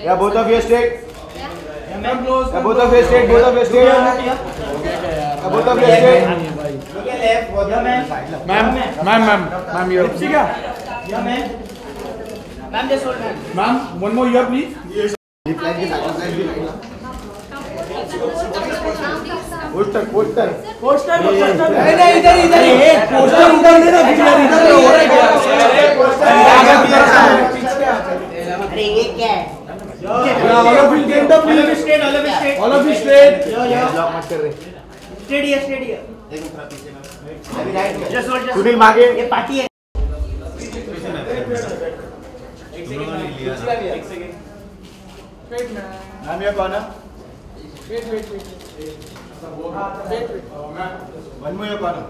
Yeah, both of you straight. Come close. Yeah, both of you straight. Both of you straight. Yeah, both of you straight. Look at left. Ma'am, here. Yeah, ma'am. Ma'am, just hold ma'am. Ma'am, one more here, please. Poster. Poster. नहीं इधर poster उधर देना इधर हो रहा है अरे ये क्या है? all of you stand up please. All of you straight. Block मत कर रहे. Straight here. Just hold. Sunil मागे. ये पार्टी है. I'm your corner. Wait. One more your corner.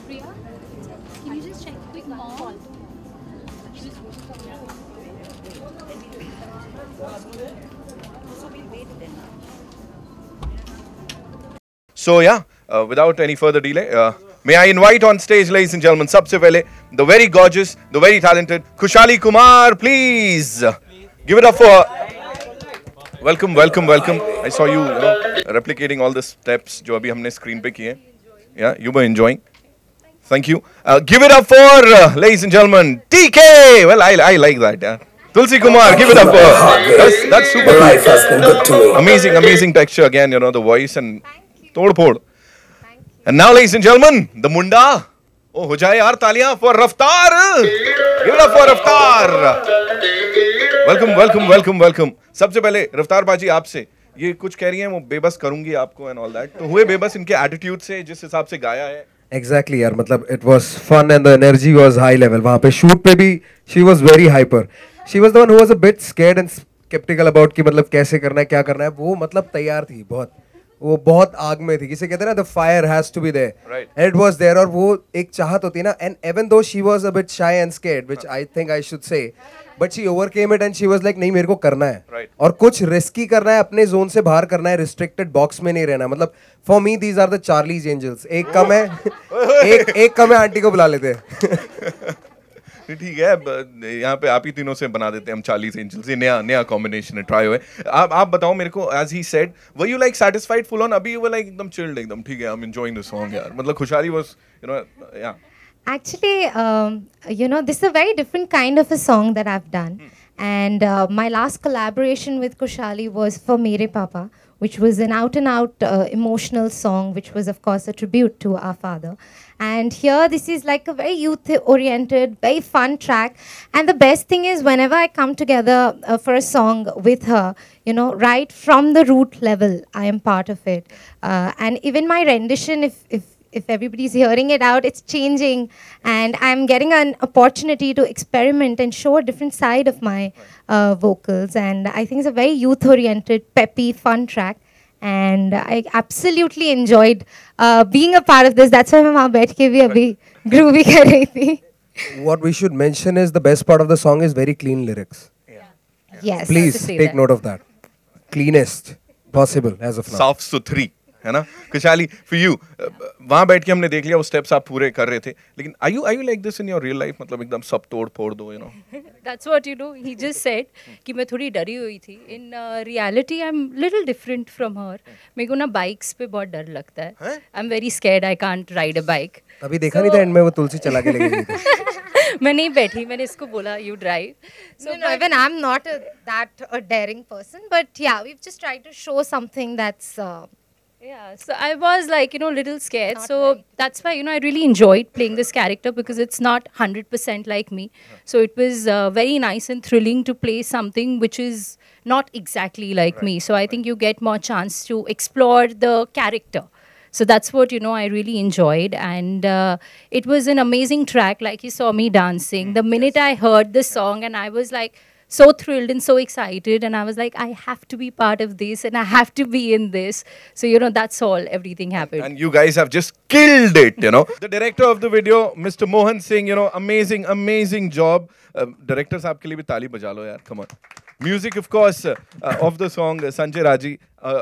Priya, can you just check quick mom? So yeah, without any further delay, may I invite on stage, ladies and gentlemen, सबसे पहले the very gorgeous, the very talented Khushali Kumar, please give it up for her. Welcome. I saw you, replicating all the steps जो अभी हमने screen पे किए. Yeah, you were enjoying. Thank you. Give it up for, ladies and gentlemen, TK. Well, I like that. Yeah. Tulsi Kumar, give it up for her. That's super. Life has been good to me. Amazing texture again. The voice and tod. And now, ladies and gentlemen, the Munda. Oh, ho jaye yaar taaliyan for Raftaar. Give it up for Raftaar. Welcome. सबसे पहले रफ्तार बाजी आपसे ये कुछ कह रही हैं वो बेबस करूंगी आपको एंड ऑल दैट तो हुए बेबस इनके एटीट्यूड से जिस हिसाब से गाया है Exactly यार मतलब it was fun and the energy was high level वहाँ पे shoot पे भी she was very hyper she was the one who was a bit scared and skeptical about कि मतलब कैसे करना है क्या करना है वो मतलब तैयार थी वो बहुत आग में थी किसे कहते हैं ना the fire has to be there right and it was there और वो एक चाहत होती है ना and even though she was a bit shy and scared which I think I should say but she overcame it and she was like नहीं मेरे को करना है right. और कुछ रिस्की करना है अपने जोन से बाहर करना है रिस्ट्रिक्टेड बॉक्स में नहीं रहना मतलब for me these are the Charlie's Angels एक कम है आंटी को बुला लेते हैं ठीक है यहाँ पे आप ही तीनों से बना देते हैं हम 40 एंजल्स ये नया कॉम्बिनेशन है ट्राई हुए आप बताओ मेरे को as he said were you like satisfied full on अभी यू वर लाइक एकदम चिल्ड एकदम ठीक है I am enjoying the song यार मतलब खुशहाली वाज या Actually, this is a very different kind of a song that I've done. And my last collaboration with Khushali was for Mere Papa, which was an out-and-out emotional song, which was, of course, a tribute to our father. And here, this is like a very youth-oriented, very fun track. And the best thing is, whenever I come together for a song with her, right from the root level, I am part of it. And even my rendition, if everybody's hearing it out, it's changing and I'm getting an opportunity to experiment and show a different side of my vocals and I think it's a very youth-oriented, peppy, fun track and I absolutely enjoyed being a part of this. That's why मैं वहाँ बैठ के भी अभी groovy कर रही थी. What we should mention is the best part of the song is very clean lyrics. Yes. Please take note of that. Cleanest possible as of now. साफ सुथरी है ना खुशहाली फॉर यू वहां बैठ के हमने देख लिया वो स्टेप्स आप पूरे कर रहे थे लेकिन are you like this in your real life मतलब एकदम सब तोड़ फोड़ दो That's what he just said कि मैं थोड़ी डरी हुई थी in reality I'm little different from her मेरे को ना बाइक्स पे बहुत डर लगता है I'm very scared I can't ride a bike अभी देखा नहीं था एंड में वो तुलसी चला के ले गई थी मैं नहीं बैठी मैंने इसको बोला you drive so even I'm not that a daring person but yeah we've just tried to show something that's yeah, so I was like, little scared. So that's why, I really enjoyed playing this character because it's not 100% like me. So it was very nice and thrilling to play something which is not exactly like me. So I think you get more chance to explore the character. So that's what, I really enjoyed. And it was an amazing track, like you saw me dancing. The minute I heard the song and I was like, so thrilled and so excited, and I was like, I have to be part of this, and I have to be in this. So that's all. Everything happened. And you guys have just killed it. The director of the video, Mr. Mohan Singh. Amazing job. Director साहब के लिए भी ताली बजा लो यार. Come on. Music, of course, of the song Sanjay Raji,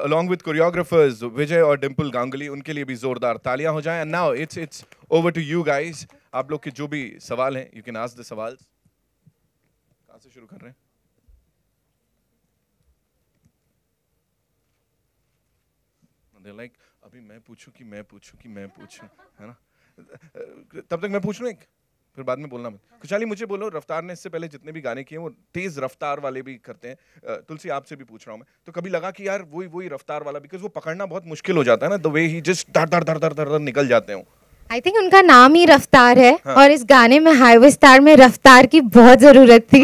along with choreographers Vijay और Dimple Ganguly, उनके लिए भी जोरदार तालियां हो जाएं. And now it's over to you guys. आप लोग के जो भी सवाल हैं, you can ask the सवाल. कहाँ से शुरू कर रहे हैं? They're like, अभी मैं पूछूं कि मैं पूछूं, है ना? तब तक मैं पूछ लूं एक, फिर बाद में बोलना मत. खुशहाली मुझे बोलो, रफ्तार ने इससे पहले जितने भी गाने किए वो तेज रफ्तार वाले भी करते हैं. तुलसी आपसे भी पूछ रहा हूं मैं, तो कभी लगा कि यार वही रफ्तार वाला, बिकॉज वो पकड़ना बहुत मुश्किल हो जाता है ना, द वे ही जस्ट धर निकल जाते हैं. आई थिंक उनका नाम ही रफ्तार है. और इस गाने में हाईवे स्टार में रफ्तार की बहुत जरूरत थी.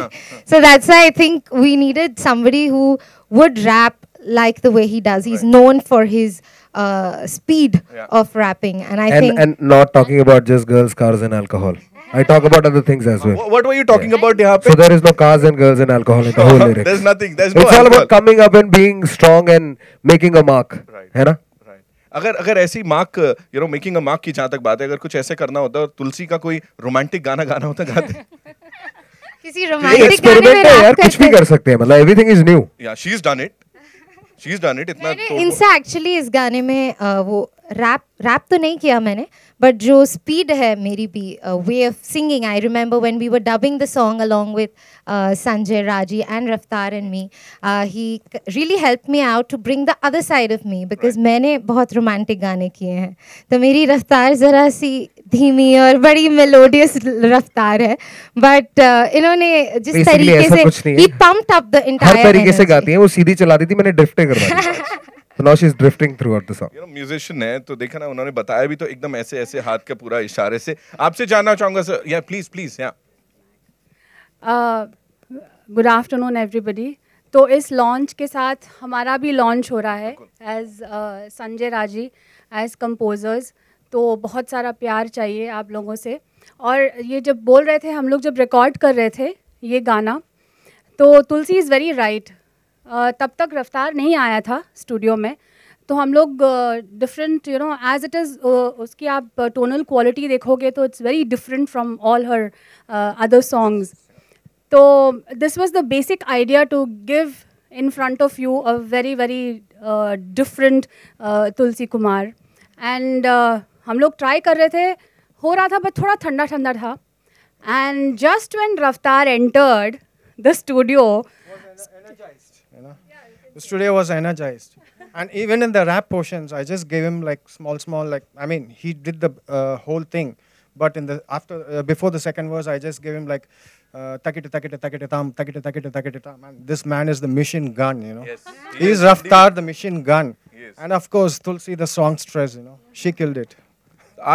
So that's why I think we needed somebody who would rap like the way he does. He's known for his speed of rapping, and I think and not talking about just girls, cars and alcohol. I talk about other things as well. What were you talking about यहाँ पे? So there is no cars and girls and alcohol in the whole lyrics. There's nothing. There's no. It's all about coming up and being strong and making a mark. Right. है ना? Right. अगर ऐसी mark, making a mark की जहाँ तक बात है, अगर कुछ ऐसे करना होता और तुलसी का कोई रोमांटिक गाना गाना होता गाते. किसी रोमांटिक गाने में रैप यार कुछ भी कर सकते हैं, मतलब everything is new. Yeah, she's done it. इतना तो इनसे एक्चुअली इस गाने में वो रैप तो नहीं किया मैंने, बट जो स्पीड है मेरी भी way of singing. I remember when we were dubbing the song along with Sanjay Raji and Raftaar and me, he really help me out to bring the other side of me, because मैंने बहुत romantic गाने किए हैं, तो मेरी रफ्तार ज़रा सी धीमी और बड़ी मेलोडियस रफ्तार है. बट इन्होंने जिस तरीके से ही पम्प्ड अप द एंटायर, हर तरीके से गाती हैं वो. सीधी चला दी थी, मैंने ड्रिफ्ट करवा दी. So now she's drifting throughout the song. Musician है तो देखा ना, उन्होंने बताया भी तो एकदम ऐसे हाथ के पूरा इशारे से. आपसे जानना चाहूँगा sir. Yeah, please, yeah. Good afternoon everybody. तो इस लॉन्च के साथ हमारा भी लॉन्च हो रहा है एज संजय राजी, एज कंपोजर्स. तो बहुत सारा प्यार चाहिए आप लोगों से. और ये जब बोल रहे थे, हम लोग जब रिकॉर्ड कर रहे थे ये गाना, तो तुलसी इज़ वेरी राइट. तब तक रफ्तार नहीं आया था स्टूडियो में, तो हम लोग डिफरेंट एज इट इज़ उसकी आप टोनल क्वालिटी देखोगे तो it's very different from all her other songs. तो this was the basic idea to give in front of you a very very different Tulsi Kumar. And हम लोग ट्राई कर रहे थे, हो रहा था बट थोड़ा ठंडा ठंडा था. एंड जस्ट व्हेन रफ्तार entered the studio, the studio was energized. And even in the rap portions, I just gave him like small, like, I mean, he did the whole thing. But in the before the second verse, I just gave him like takita tam, takita tam. And this man is the machine gun, Yes. He's Raftaar, the machine gun. Yes. And of course, Tulsi, the songstress, she killed it.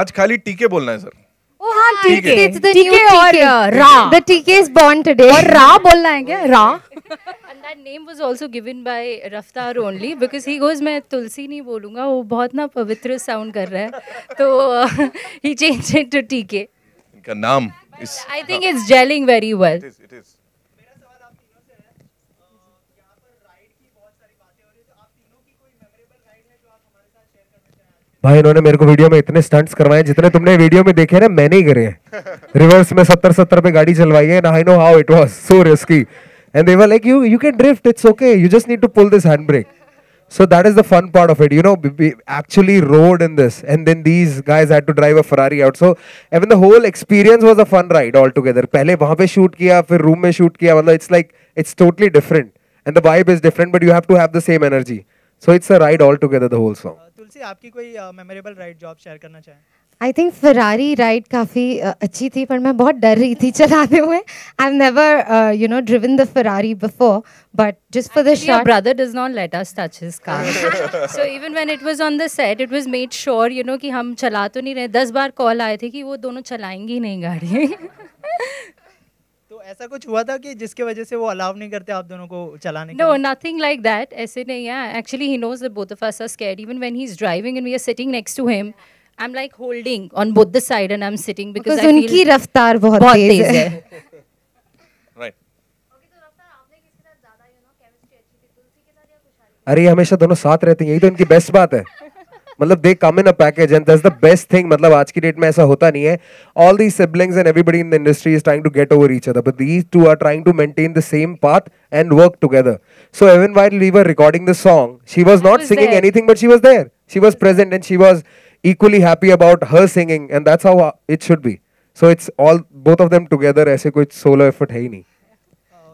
आज खाली टीके बोलना है sir. Oh हाँ, टीके. It's the new TK. Ra. The TK is born today. और रा बोलना है क्या? रा. And that name was also given by Raftaar only because he goes, मैं तुलसी नहीं बोलूँगा, वो बहुत ना पवित्र साउंड कर रहा है, तो he changed it to TK. इनका नाम is. I think it's gelling very well. It is. भाई इन्होंने मेरे को वीडियो में इतने स्टंट्स करवाए जितने तुमने वीडियो में देखे ना, मैंने ही करे हैं. रिवर्स में 70 पे गाड़ी चलवाई है, and I know how it was so risky. And they were like, you can drift, it's okay, you just need to pull this handbrake. So that is the fun part of it, we actually rode in this, and then these guys had to drive a Ferrari out. So even the whole experience was a fun ride altogether. पहले वहाँ पे shoot किया, फिर room में shoot किया, मतलब it's like it's totally different, and the vibe is different, but you have to have the same energy. So it's a ride altogether, the whole song. तुलसी, आपकी कोई मेमोरेबल राइड जो आप share करना चाहें? I think Ferrari ride काफ़ी अच्छी थी, पर मैं बहुत डर रही थी चलाते हुए. I have never driven the Ferrari before, but just for the shot. Your brother does not let us touch his car. So even when it was on the set, it was made sure कि हम चला तो नहीं रहे. 10 बार call आए थे कि वो दोनों चलाएंगी नहीं गाड़ी. तो ऐसा कुछ हुआ था कि जिसके वजह से वो अलाउ नहीं करते आप दोनों को चलाने के No, लिए? nothing like that. ऐसे नहीं है. Actually, he knows that both of us are scared. Even when he's driving and we are sitting next to him, I'm like holding on both the side and I'm sitting because I feel उनकी रफ्तार बहुत तेज है. Right. अरे ये हमेशा दोनों साथ रहते हैं, यही तो इनकी बेस्ट बात है. मतलब they come in a package and that's the best thing. मतलब आज की डेट में ऐसा होता नहीं है. All these siblings and everybody in the industry is trying to get over each other, but these two are trying to maintain the same path and work together. So even while we were recording the song, she was not singing anything, but she was there. She was present and she was equally happy about her singing, and that's how it should be. So it's all both of them together. ऐसे कोई solo effort है ही नहीं.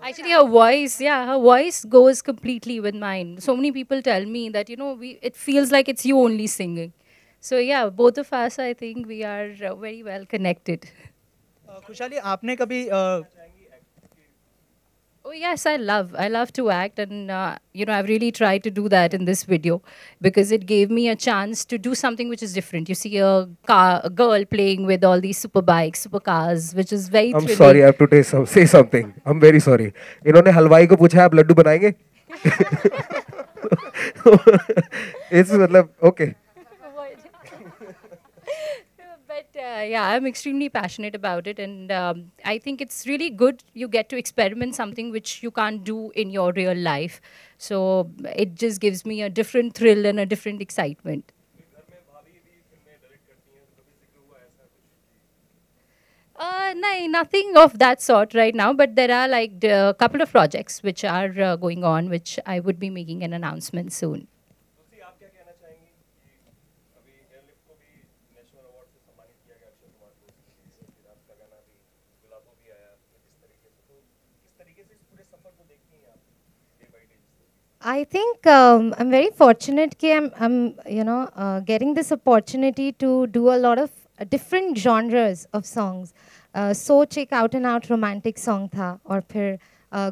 Actually, her voice goes completely with mine. So many people tell me that, it feels like it's you only singing. So yeah, both of us, I think we are very well connected. खुशहाली आपने कभी Oh yes, I love to act, and I've really tried to do that in this video because it gave me a chance to do something which is different. You see a girl playing with all these super bikes, super cars, which is very I'm thrilling. sorry, I have to say something. I'm very sorry. इन्होंने हलवाई को पूछा आप लड्डू बनाएंगे? It's मतलब okay. But yeah, I'm extremely passionate about it, and I think it's really good you get to experiment something which you can't do in your real life. So it just gives me a different thrill and a different excitement. No, nothing of that sort right now, but there are like a couple of projects which are going on, which I would be making an announcement soon. I think I'm very fortunate that I'm getting this opportunity to do a lot of different genres of songs. सोच एक out and out romantic song था, और फिर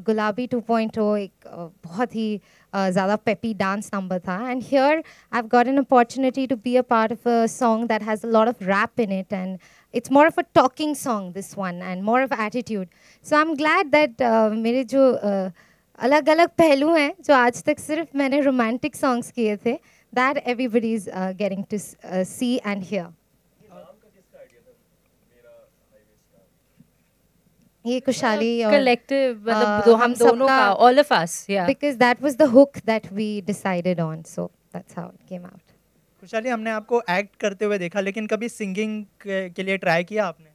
गुलाबी 2.0 एक बहुत ही ज़्यादा peppy dance number था. And here I have got an opportunity to be a part of a song that has a lot of rap in it, and it's more of a talking song, this one, and more of attitude. So I'm glad that मेरे जो अलग अलग पहलू हैं जो आज तक सिर्फ मैंने रोमांटिक सॉन्ग्स किए थे, that everybody is getting to see and hear. ये खुशहाली और collective, मतलब हम दोनों का, all of us, yeah. Because that was the hook that we decided on, so that's how it came out. खुशहाली हमने आपको एक्ट करते हुए देखा, लेकिन कभी सिंगिंग के लिए ट्राई किया आपने?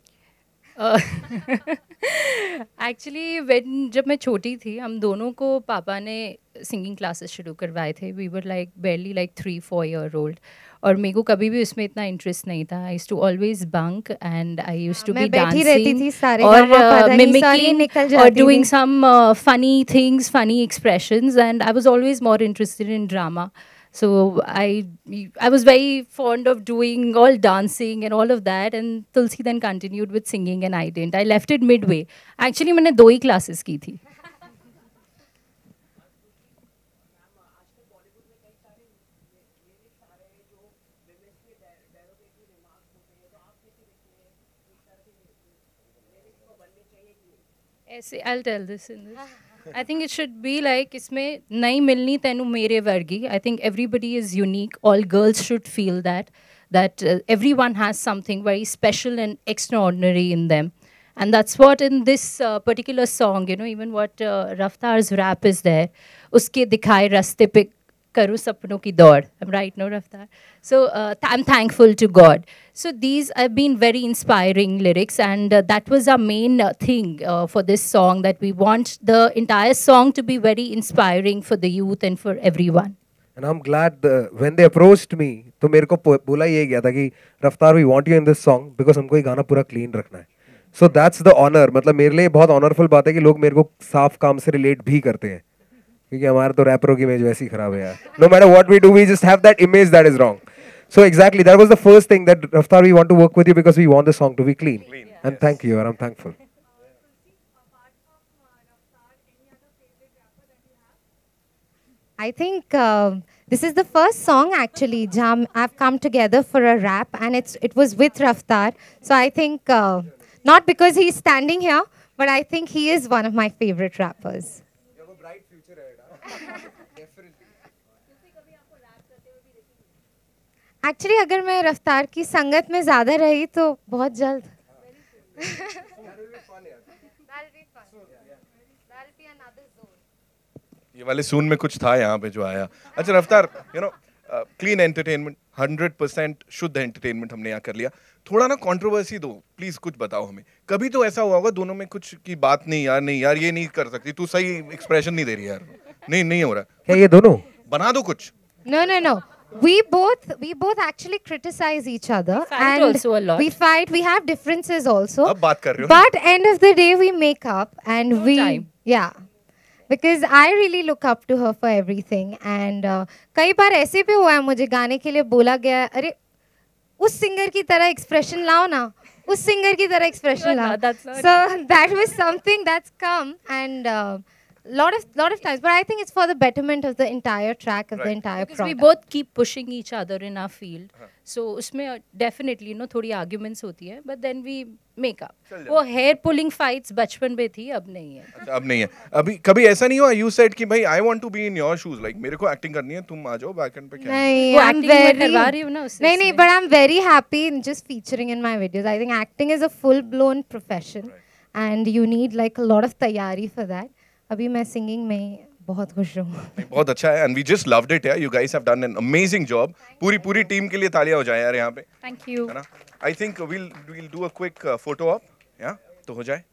एक्चुअली जब मैं छोटी थी, हम दोनों को पापा ने सिंगिंग क्लासेस शुरू करवाए थे. We were like barely like 3-4 year old, और मेरे को कभी भी उसमें इतना इंटरेस्ट नहीं था. I used to always bunk and I used to be dancing और मिमिकिंग और doing some funny things, funny expressions, and I was always more interested in drama. So I was very fond of doing all dancing and all of that, and Tulsi then continued with singing and I didn't. I left it midway. Actually मैंने 2 ही classes की थी. ऐसे I'll tell this in this. I think it should be like इसमें नहीं मिलनी तेनू मेरे वर्गी. I think everybody is unique. All girls should feel that everyone has something very special and extraordinary in them. And that's what in this particular song, even what Raftar's rap is there. उसके दिखाए रास्ते पे करूँ सपनों की दौड़. I'm right, no, Raftar? So I'm thankful to God. So these have been very inspiring lyrics, and that was our main thing for this song, that we want the entire song to be very inspiring for the youth and for everyone. And I'm glad when they approached me, तो मेरे को बोला ये गया था कि रफ्तार, we want you in this song because हमको ये गाना पूरा clean रखना है. So that's the honor. मतलब मेरे लिए बहुत ऑनरफुल बात है कि लोग मेरे को साफ काम से रिलेट भी करते हैं, क्योंकि हमारे तो रैपरों की इमेज वैसी खराब है यार. No matter what we do, we just have that image that is wrong. So exactly, that was the first thing, that Raftar, we want to work with you because we want the song to be clean. And thank you, and I'm thankful. I think this is the first song actually jam I've come together for a rap, and it was with Raftar. So I think not because he's standing here, but I think he is one of my favorite rappers. You have a bright future ahead. Definitely. Actually अगर मैं रफ्तार की संगत में ज़्यादा रही तो बहुत जल्द. ये वाले सून में कुछ था यहाँ पे जो आया. अच्छा रफ्तार, you know, clean entertainment, 100% शुद्ध entertainment हमने यहाँ कर लिया. थोड़ा ना कंट्रोवर्सी दो, प्लीज कुछ बताओ हमें. कभी तो ऐसा हुआ होगा दोनों में कुछ की बात नहीं यार ये नहीं कर सकती, तू सही एक्सप्रेशन नहीं दे रही यार. नहीं हो रहा. क्या ये दोनों? बना दो कुछ. No. We both actually criticize each other. Fight also a lot. We fight. We have differences also. अब बात कर रहे हो. But end of the day, we make up and No time. Yeah. Because I really look up to her for everything. And कई बार ऐसे भी हुआ है मुझे गाने के लिए बोला गया, अरे उस सिंगर की तरह एक्सप्रेशन लाओ ना, उस सिंगर की तरह एक्सप्रेशन लाओ. So that was something that's come and lot of times, but I think it's for the betterment of the entire track, of the entire Because product. we both keep pushing each other in our field. So उसमें definitely थोड़ी arguments होती है, but then we make up. वो hair pulling fights बचपन में थी, अब नहीं है. अच्छा, अब नहीं है. अभी कभी ऐसा नहीं हुआ, you said कि भाई I want to be in your shoes, like मेरे को एक्टिंग करनी है, तुम आ जाओ बैक एंड पे. क्या नहीं, वो I'm acting मैं करवा very रही हूँ ना उससे. नहीं, but I'm very happy in just featuring in my videos. I think acting is a full-blown profession, and you need like a lot of तैयारी for that. अभी मैं सिंगिंग में बहुत खुश हूँ. बहुत अच्छा है, and we just loved it. You guys have done an amazing job. पूरी टीम के लिए तालियां हो जाए यार यहाँ पे. Thank you. है ना? I think we'll do a quick photo op. Yeah, तो हो जाए.